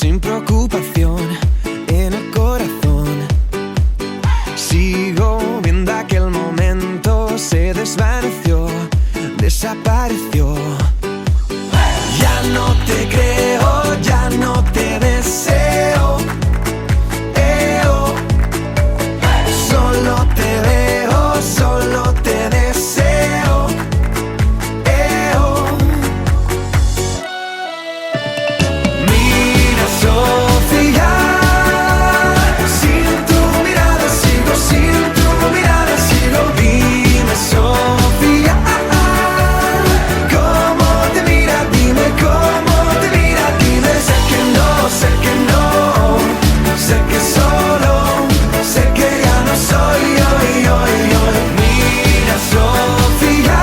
sin preocupación en el corazón. Sigo viendo aquel momento, se desvaneció, desapareció. Ya no te creo, ya no te deseo. Solo te veo, solo te deseo. Mira, Sofía, sin tu mirada sigo, sin tu mirada sigo. Dime, Sofía, ¿cómo te mira? Dime cómo te mira. Dime, sé que no, sé que no, sé que solo, sé que ya no soy yo. Mira, Sofía,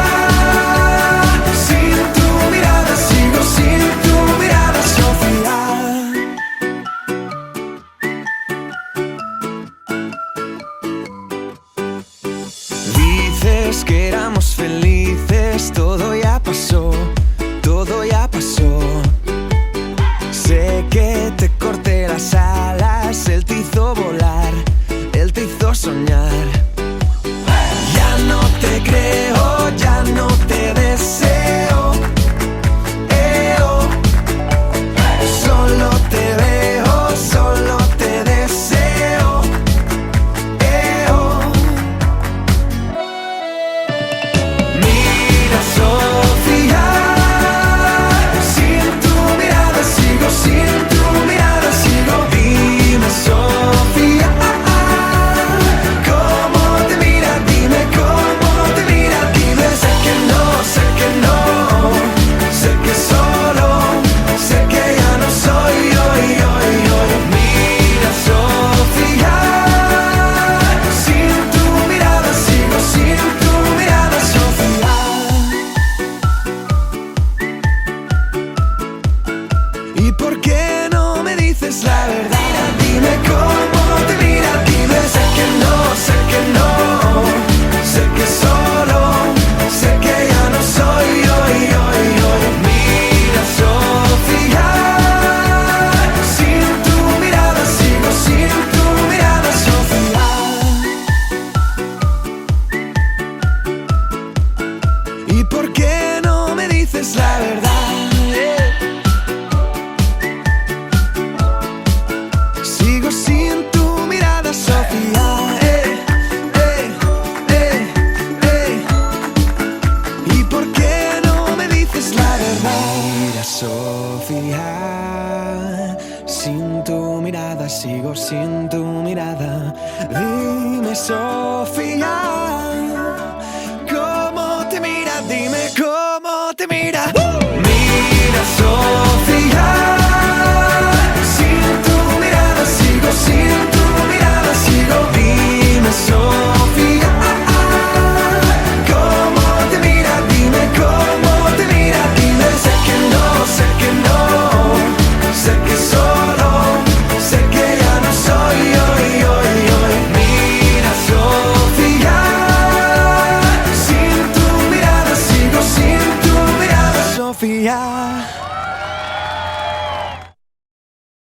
sin tu mirada sigo, sin tu mirada, Sofía. Dices que éramos felices, todo ya pasó, todo ya pasó. Sé que te corté las alas, él te hizo volar, él te hizo soñar. Ya no te creo, ya no te deseo. Solo te veo, solo te deseo. Mira, Sofía, sin tu mirada sigo, sin tu mirada sigo. Dime, Sofía, ¿cómo te mira? Dime cómo te mira. Dime, sé que no, sé que no, sé que solo, sé que ya no soy yo. Mira, Sofía, sin tu mirada sigo, sin tu mirada, Sofía. ¿Y por qué no me dices la verdad? Dime cómo te mira. Dime, sé que no, sé que no, sé que solo, sé que ya no soy yo. Mira, Sofía, sin tu mirada sigo, sin tu mirada, Sofía. ¿Y por qué no me dices la verdad? Sigo sin tu mirada, Sofía. ¿Y por qué no me dices la verdad? Mira, Sofía, sin tu mirada sigo, sin tu mirada. Dime, Sofía, ¿cómo te mira? Dime cómo te mira.